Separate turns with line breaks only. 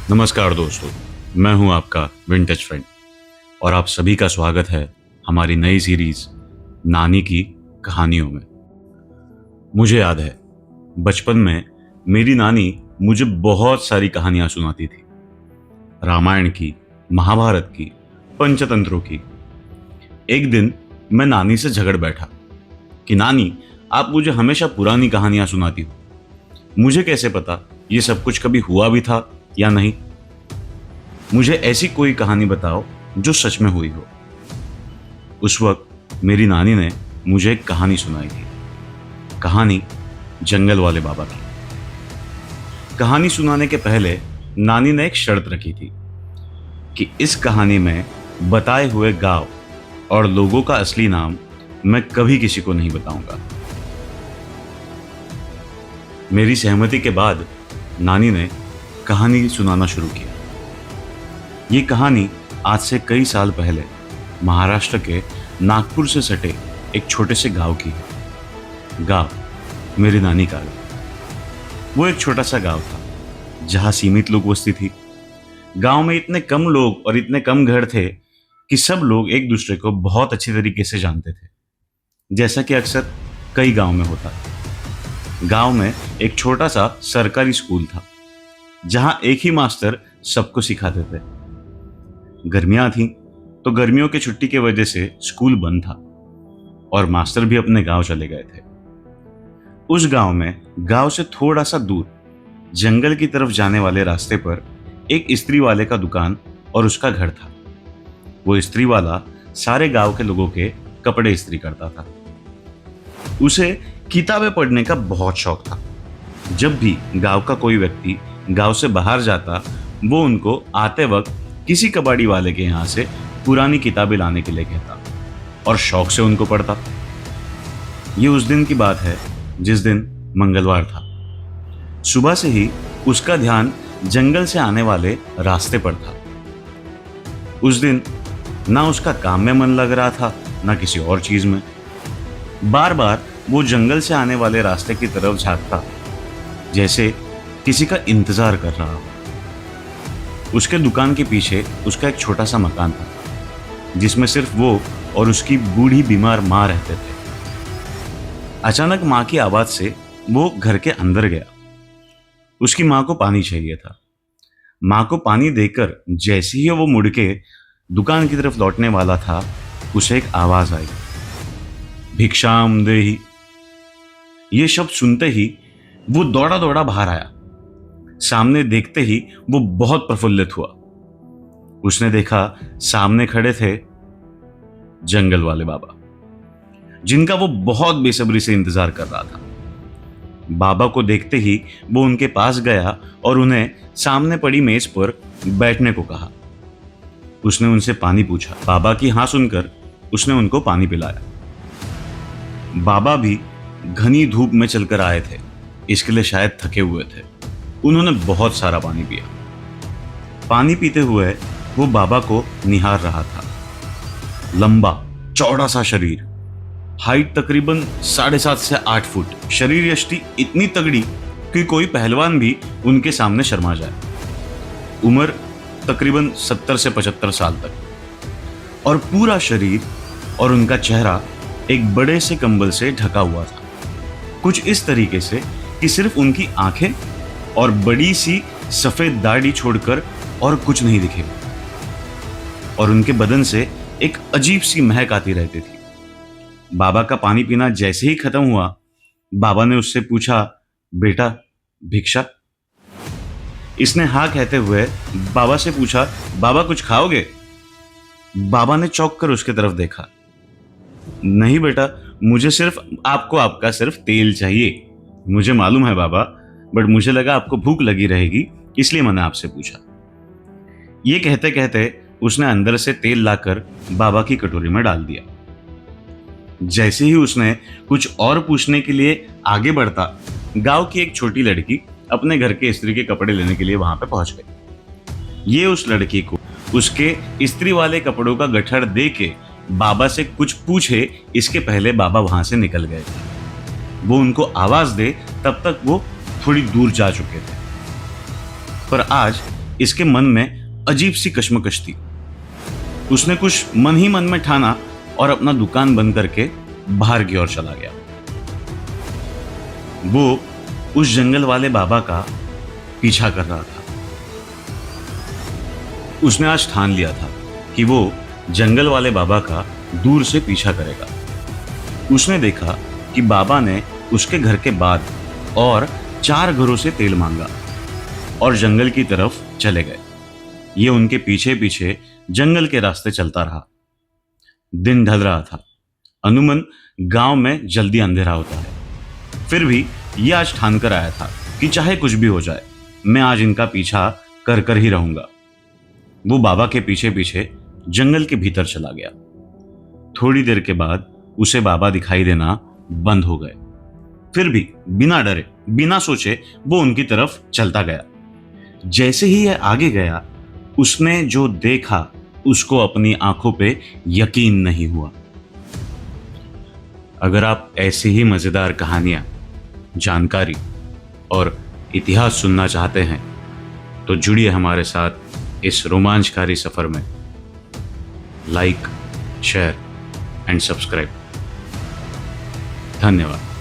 नमस्कार दोस्तों, मैं हूं आपका विंटेज फ्रेंड और आप सभी का स्वागत है हमारी नई सीरीज नानी की कहानियों में। मुझे याद है बचपन में मेरी नानी मुझे बहुत सारी कहानियां सुनाती थी। रामायण की, महाभारत की, पंचतंत्रों की। एक दिन मैं नानी से झगड़ बैठा कि नानी, आप मुझे हमेशा पुरानी कहानियां सुनाती हो, मुझे कैसे पता ये सब कुछ कभी हुआ भी था या नहीं। मुझे ऐसी कोई कहानी बताओ जो सच में हुई हो। उस वक्त मेरी नानी ने मुझे एक कहानी सुनाई थी। कहानी जंगल वाले बाबा की। कहानी सुनाने के पहले नानी ने एक शर्त रखी थी कि इस कहानी में बताए हुए गांव और लोगों का असली नाम मैं कभी किसी को नहीं बताऊंगा। मेरी सहमति के बाद नानी ने कहानी सुनाना शुरू किया। ये कहानी आज से कई साल पहले महाराष्ट्र के नागपुर से सटे एक छोटे से गांव की है। गांव मेरी नानी का गांव। वो एक छोटा सा गांव था जहां सीमित लोग बस्ती थी। गांव में इतने कम लोग और इतने कम घर थे कि सब लोग एक दूसरे को बहुत अच्छी तरीके से जानते थे, जैसा कि अक्सर कई गांव में होता है। गांव में एक छोटा सा सरकारी स्कूल था जहां एक ही मास्टर सबको सिखाते थे। गर्मियां थीं तो गर्मियों की छुट्टी की वजह से स्कूल बंद था और मास्टर भी अपने गांव चले गए थे। उस गांव में गांव से थोड़ा सा दूर जंगल की तरफ जाने वाले रास्ते पर एक इस्त्री वाले का दुकान और उसका घर था। वो इस्त्री वाला सारे गांव के लोगों के कपड़े इस्त्री करता था। उसे किताबें पढ़ने का बहुत शौक था। जब भी गांव का कोई व्यक्ति गांव से बाहर जाता, वो उनको आते वक्त किसी कबाड़ी वाले के यहाँ से पुरानी किताबें लाने के लिए कहता और शौक से उनको पढ़ता। ये उस दिन की बात है जिस दिन मंगलवार था। सुबह से ही उसका ध्यान जंगल से आने वाले रास्ते पर था। उस दिन ना उसका काम में मन लग रहा था, ना किसी और चीज में। बार बार वो जंगल से आने वाले रास्ते की तरफ झांकता, जैसे किसी का इंतजार कर रहा हो। उसके दुकान के पीछे उसका एक छोटा सा मकान था जिसमें सिर्फ वो और उसकी बूढ़ी बीमार माँ रहते थे। अचानक माँ की आवाज से वो घर के अंदर गया। उसकी माँ को पानी चाहिए था। माँ को पानी देकर जैसे ही वो मुड़ के दुकान की तरफ लौटने वाला था, उसे एक आवाज आई, भिक्षाम देहि। ये शब्द सुनते ही वो दौड़ा दौड़ा बाहर आया। सामने देखते ही वो बहुत प्रफुल्लित हुआ। उसने देखा सामने खड़े थे जंगल वाले बाबा, जिनका वो बहुत बेसब्री से इंतजार कर रहा था। बाबा को देखते ही वो उनके पास गया और उन्हें सामने पड़ी मेज पर बैठने को कहा। उसने उनसे पानी पूछा। बाबा की हाँ सुनकर उसने उनको पानी पिलाया। बाबा भी घनी धूप में चलकर आए थे, इसके लिए शायद थके हुए थे। उन्होंने बहुत सारा पानी पिया। पानी पीते हुए वो बाबा को निहार रहा था। लंबा चौड़ा सा शरीर, हाइट तकरीबन 7.5 से 8 फुट, शरीर यष्टि इतनी तगड़ी कि कोई पहलवान भी उनके सामने शर्मा जाए। उम्र तकरीबन 70 से 75 साल तक और पूरा शरीर और उनका चेहरा एक बड़े से कंबल से ढका हुआ था, कुछ इस तरीके से कि सिर्फ उनकी आंखें और बड़ी सी सफेद दाढ़ी छोड़कर और कुछ नहीं दिखेगा। और उनके बदन से एक अजीब सी महक आती रहती थी। बाबा का पानी पीना जैसे ही खत्म हुआ, बाबा ने उससे पूछा, बेटा भिक्षा? इसने हाँ कहते हुए बाबा से पूछा, बाबा कुछ खाओगे? बाबा ने चौंक कर उसके तरफ देखा। नहीं बेटा, मुझे सिर्फ आपका सिर्फ तेल चाहिए। मुझे मालूम है बाबा, बट मुझे लगा आपको भूख लगी रहेगी, इसलिए मैंने आपसे पूछा। ये कहते कहते उसने अंदर से तेल लाकर बाबा की कटोरी में डाल दिया। जैसे ही उसने कुछ और पूछने के लिए आगे बढ़ता, गांव की एक छोटी लड़की अपने घर के इस्त्री के कपड़े लेने के लिए वहां पे पहुंच गई। ये उस लड़की को उसके इस्त्री वाले कपड़ों का गठड़ दे के बाबा से कुछ पूछे इसके पहले बाबा वहां से निकल गए थे। वो उनको आवाज दे तब तक वो थोड़ी दूर जा चुके थे। पर आज इसके मन में अजीब सी कश्मकश थी। उसने कुछ मन ही मन में ठाना और अपना दुकान बंद करके बाहर की ओर चला गया। वो उस जंगल वाले बाबा का पीछा कर रहा था। उसने आज ठान लिया था कि वो जंगल वाले बाबा का दूर से पीछा करेगा। उसने देखा कि बाबा ने उसके घर के बाद और 4 घरों से तेल मांगा और जंगल की तरफ चले गए। ये उनके पीछे पीछे जंगल के रास्ते चलता रहा। दिन ढल रहा था। अनुमन गांव में जल्दी अंधेरा होता है, फिर भी ये आज ठान कर आया था कि चाहे कुछ भी हो जाए, मैं आज इनका पीछा कर कर ही रहूंगा। वो बाबा के पीछे पीछे जंगल के भीतर चला गया। थोड़ी देर के बाद उसे बाबा दिखाई देना बंद हो गए। फिर भी बिना डरे बिना सोचे वो उनकी तरफ चलता गया। जैसे ही यह आगे गया, उसने जो देखा उसको अपनी आंखों पे यकीन नहीं हुआ। अगर आप ऐसी ही मजेदार कहानियां, जानकारी और इतिहास सुनना चाहते हैं तो जुड़िए हमारे साथ इस रोमांचकारी सफर में। Like, share and subscribe. धन्यवाद।